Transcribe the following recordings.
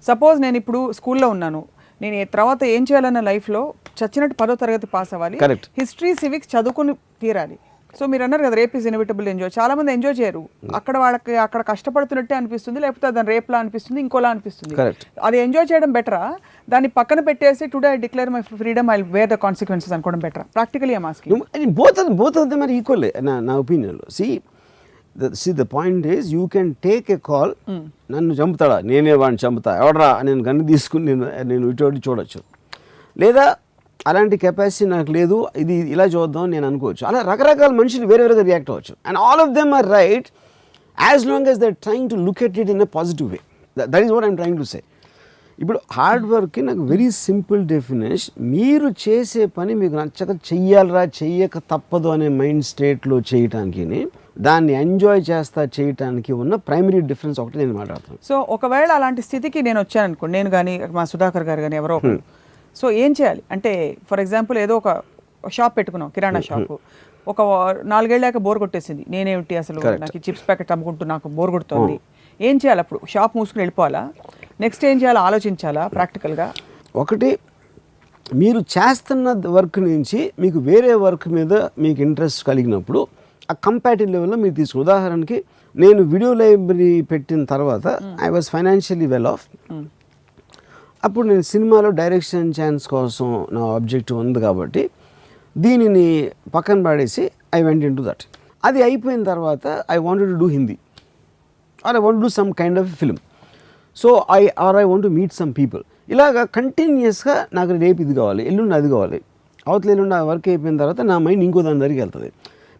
Suppose నేను ఇప్పుడు స్కూల్లో ఉన్నాను, నేను తర్వాత ఏం చేయాలన్న లైఫ్లో చచ్చినట్టు 10వ తరగతి పాస్ అవ్వాలి, హిస్టరీ సివిక్స్ చదువుకుని తీరాలి. సో మీరు అన్నారు కదా రేప్ ఈజ్ ఇన్ఎవిటబుల్ ఎంజాయ్. చాలా మంది ఎంజాయ్ చేయరు, వాళ్ళకి అక్కడ కష్టపడుతున్నట్టే అనిపిస్తుంది, లేకపోతే దాని రేప్లా అనిపిస్తుంది, ఇంకోలా అనిపిస్తుంది. అది ఎంజాయ్ చేయడం బెటరా, దాన్ని పక్కన పెట్టేసి today I declare my freedom I wear the consequences అనుకోవడం బెటరా? Practically I'm asking. Both of them are equal నా ఒపీనియన్లో. The point is you can take a call, నన్ను చంపుతాడా, నేనే వాడిని చంపుతా, ఎవడరా నేను గన్ను తీసుకుని నేను ఇటువంటి చూడొచ్చు, లేదా అలాంటి కెపాసిటీ నాకు లేదు, ఇది ఇలా చూద్దాం నేను అనుకోవచ్చు. అలా రకరకాల మనుషులు వేరేగా రియాక్ట్ అవ్వచ్చు. And all of them are right as long as they're trying to look at it in a positive way. That is what I'm trying to say. ఇప్పుడు హార్డ్ వర్క్కి నాకు వెరీ సింపుల్ డెఫినేషన్, మీరు చేసే పని మీకు నచ్చక చెయ్యాలరా, చెయ్యక తప్పదు అనే మైండ్ స్టేట్లో చేయటానికి, దాన్ని ఎంజాయ్ చేస్తా చేయటానికి ఉన్న ప్రైమరీ డిఫరెన్స్ ఒకటి నేను మాట్లాడుతాను. సో ఒకవేళ అలాంటి స్థితికి నేను వచ్చాను అనుకోండి, నేను కానీ మా సుధాకర్ గారు కానీ ఎవరో, సో ఏం చేయాలి అంటే, ఫర్ ఎగ్జాంపుల్ ఏదో ఒక షాప్ పెట్టుకున్నాం, కిరాణా షాపు, ఒక 4 ఏళ్ళాక బోర్ కొట్టేసింది, నేనేమిటి అసలు నాకు చిప్స్ ప్యాకెట్ అమ్ముకుంటూ నాకు బోర్ కొడుతుంది, ఏం చేయాలి? అప్పుడు షాప్ మూసుకుని వెళ్ళిపోవాలా? నెక్స్ట్ ఏం చేయాలో ఆలోచించాలా ప్రాక్టికల్గా? ఒకటి, మీరు చేస్తున్న వర్క్ నుంచి మీకు వేరే వర్క్ మీద మీకు ఇంట్రెస్ట్ కలిగినప్పుడు ఆ కంపారిటివ్ లెవెల్లో మీరు తీసుకుని, ఉదాహరణకి నేను వీడియో లైబ్రరీ పెట్టిన తర్వాత I was financially well of. అప్పుడు నేను సినిమాలో డైరెక్షన్ ఛాన్స్ కోసం నా ఆబ్జెక్టివ్ ఉంది కాబట్టి దీనిని పక్కన పడేసి I went in to that. అది అయిపోయిన తర్వాత I wanted to do Hindi, or I want do some kind of film. So I want to meet some people. ఇలాగా కంటిన్యూస్గా నాకు రేపు ఇది కావాలి, ఎల్లుండి అది కావాలి, అవతల ఎల్లుండి ఆ వర్క్ అయిపోయిన తర్వాత నా మైండ్ ఇంకో దాని దగ్గరికి వెళ్తుంది.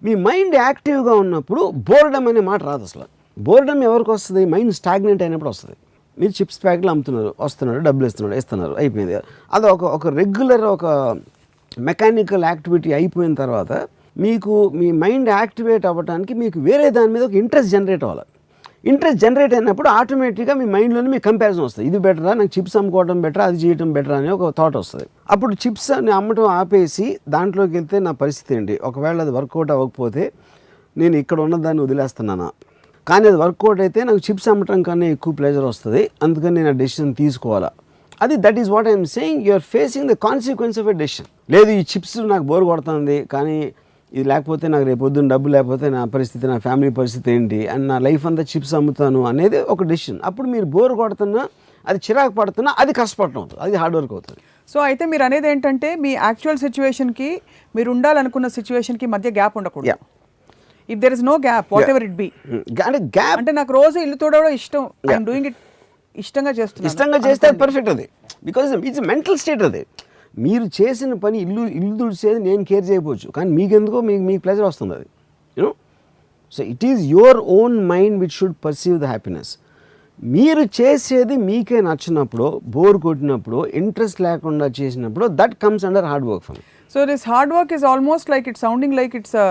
మీ మైండ్ యాక్టివ్గా ఉన్నప్పుడు బోర్డమ్ అనే మాట రాదు అసలు. బోర్డమ్ ఎవరికి వస్తుంది? మైండ్ స్టాగ్నెంట్ అయినప్పుడు వస్తుంది. మీరు చిప్స్ ప్యాకెట్లు అమ్ముతున్నారు, వస్తున్నారు, డబ్బులు ఇస్తున్నారు, అయిపోయింది. అది ఒక రెగ్యులర్ ఒక మెకానికల్ యాక్టివిటీ అయిపోయిన తర్వాత మీకు మీ మైండ్ యాక్టివేట్ అవ్వడానికి మీకు వేరే దాని మీద ఒక ఇంట్రెస్ట్ జనరేట్ అవ్వాలి. ఇంట్రెస్ట్ జనరేట్ అయినప్పుడు ఆటోమేటిక్గా మీ మైండ్లోనే మీకు కంపారిజన్ వస్తుంది. ఇది బెటరా, నాకు చిప్స్ అమ్ముకోవడం బెటరా, అది చేయడం బెటరా అని ఒక థాట్ వస్తుంది. అప్పుడు చిప్స్ అమ్మటం ఆపేసి దాంట్లోకి వెళ్తే నా పరిస్థితి ఏంటి, ఒకవేళ అది వర్కౌట్ అవ్వకపోతే నేను ఇక్కడ ఉన్నదాన్ని వదిలేస్తున్నానా, కానీ అది వర్కౌట్ అయితే నాకు చిప్స్ అమ్మటం కన్నా ఎక్కువ ప్లెజర్ వస్తుంది, అందుకని నేను ఆ డెసిషన్ తీసుకోవాలా. అది that is what I'm saying, you're facing the consequence of a decision. లేదు ఈ చిప్స్ నాకు బోర్ కొడుతుంది, కానీ ఇది లేకపోతే నాకు రేపు పొద్దున్న డబ్బు లేకపోతే నా పరిస్థితి, నా ఫ్యామిలీ పరిస్థితి ఏంటి, అండ్ నా లైఫ్ అంతా చిప్స్ అమ్ముతాను అనేది ఒక డెసిషన్. అప్పుడు మీరు బోర్ కొడుతున్నా, అది చిరాకు పడుతున్నా, అది కష్టపడటం అవుతుంది, అది హార్డ్ వర్క్ అవుతుంది. సో అయితే మీరు అనేది ఏంటంటే మీ యాక్చువల్ సిచ్యువేషన్కి, మీరు ఉండాలనుకున్న సిచ్యువేషన్కి మధ్య గ్యాప్ ఉండకూడదు. If there is no gap, whatever it be, అంటే నాకు రోజు ఇల్లు తోడవడం ఇష్టం, ఐఎమ్ డూయింగ్ ఇట్, ఇష్టంగా చేస్తే పర్ఫెక్ట్. అది బికాజ్ ఇట్స్ మెంటల్ స్టేట్. అది మీరు చేసిన పని ఇల్లు తుడిచేది నేను కేర్ చేయకపోవచ్చు, కానీ మీకెందుకో మీకు ప్లెజర్ వస్తుంది. అది you know, so it is your own mind which should perceive the happiness. మీరు చేసేది మీకే నచ్చినప్పుడు, బోర్ కొట్టినప్పుడు, ఇంట్రెస్ట్ లేకుండా చేసినప్పుడు, that comes under hard work for me. So this hard work is almost like it's sounding like it's a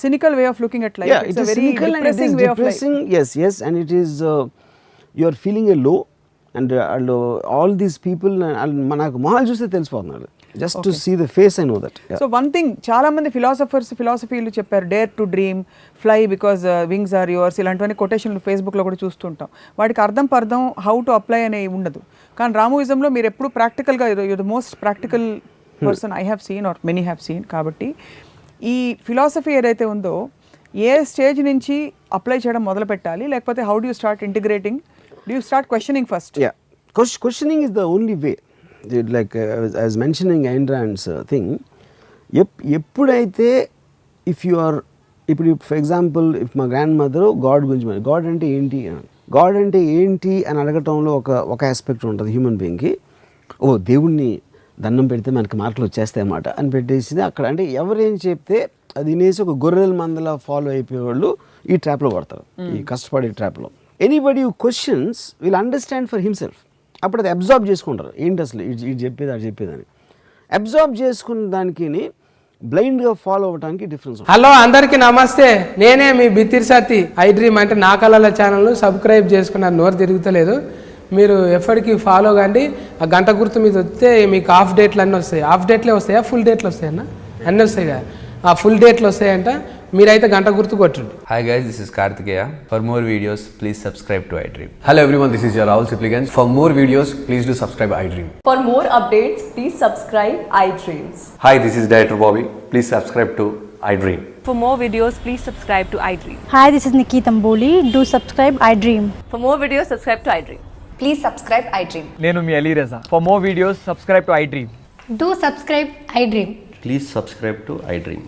cynical way of looking at life. Yeah, it's a very depressing way of life. Yes, and it is you are feeling a low, and all these people manaku mahal chuste telisipotunnaru, just to see the face I know that. So one thing chaala mandi philosophyలు చెప్పారు, dare to dream, fly because wings are yours, ఇలాంటివన్నీ కొటేషన్లు ఫేస్బుక్లో కూడా చూస్తుంటాం. వాటికి అర్థం how to apply అనే ఉండదు. కానీ రామోయిజంలో మీరు ఎప్పుడు ప్రాక్టికల్గా, you the most practical person I have seen or many have seen. కాబట్టి ఈ ఫిలాసఫీ ఏదైతే ఉందో ఏ స్టేజ్ నుంచి అప్లై చేయడం మొదలు పెట్టాలి, లేకపోతే how do you start integrating, do you start questioning first? Questioning is the only way. Like I was mentioning Ayn Rand's thing, ఎప్పుడైతే ఇఫ్ యు ఆర్, ఇప్పుడు ఫర్ ఎగ్జాంపుల్ ఇఫ్ మా గ్రాండ్ మదర్ గాడ్ గురించి, God అంటే ఏంటి అని అడగటంలో ఒక aspect ఉంటుంది human బీయింగ్కి. దేవుణ్ణి దండం పెడితే మనకి మార్కులు వచ్చేస్తాయి అన్నమాట అని పెట్టేసింది అక్కడ. అంటే ఎవరేం చెప్తే అది వినేసి ఒక గొర్రెల మందలా ఫాలో అయిపోయేవాళ్ళు ఈ ట్రాప్లో పడతారు, ఈ కష్టపడే ట్రాప్లో. Anybody who questions will understand for himself. అప్పుడు అది అబ్జార్బ్ చేసుకుంటారు, ఏంటి అసలు ఇది చెప్పేది అది చెప్పేదని. అబ్జార్బ్ చేసుకున్న దానికి బ్లైండ్గా ఫాలో అవ్వడానికి డిఫరెన్స్. హలో అందరికీ నమస్తే, నేనే మీ బిత్తిరి సత్తి. ఐ డ్రీమ్ అంటే నా కళల ఛానల్ను సబ్స్క్రైబ్ చేసుకున్నారు, నోరు తిరుగుతలేదు. మీరు ఎప్పటికీ ఫాలో కండి. ఆ గంట గుర్తు మీద వస్తే మీకు హాఫ్ డేట్లు అన్నీ వస్తాయి. హాఫ్ డేట్లే వస్తాయా, ఫుల్ డేట్లు వస్తాయన్నా? అన్నీ వస్తాయి కదా. ఆ ఫుల్ డేట్లు వస్తాయంట. మీరైతే గంట గుర్తు కొట్టండి. Hi guys, this is Kartikeya. For more videos, please subscribe to iDream. Hello everyone, this is your Rahul Sipligans. For more videos, please do subscribe iDream. For more updates, please subscribe iDreams. Hi, this is Director Bobby. Please subscribe to iDream. For more videos, please subscribe to iDream. Hi, this is Nikki Tamboli. Do subscribe iDream. For more videos, subscribe to iDream. Please subscribe iDream. నేను మీ అలీ రజా. For more videos, subscribe to iDream. Do subscribe iDream. Please subscribe to iDream.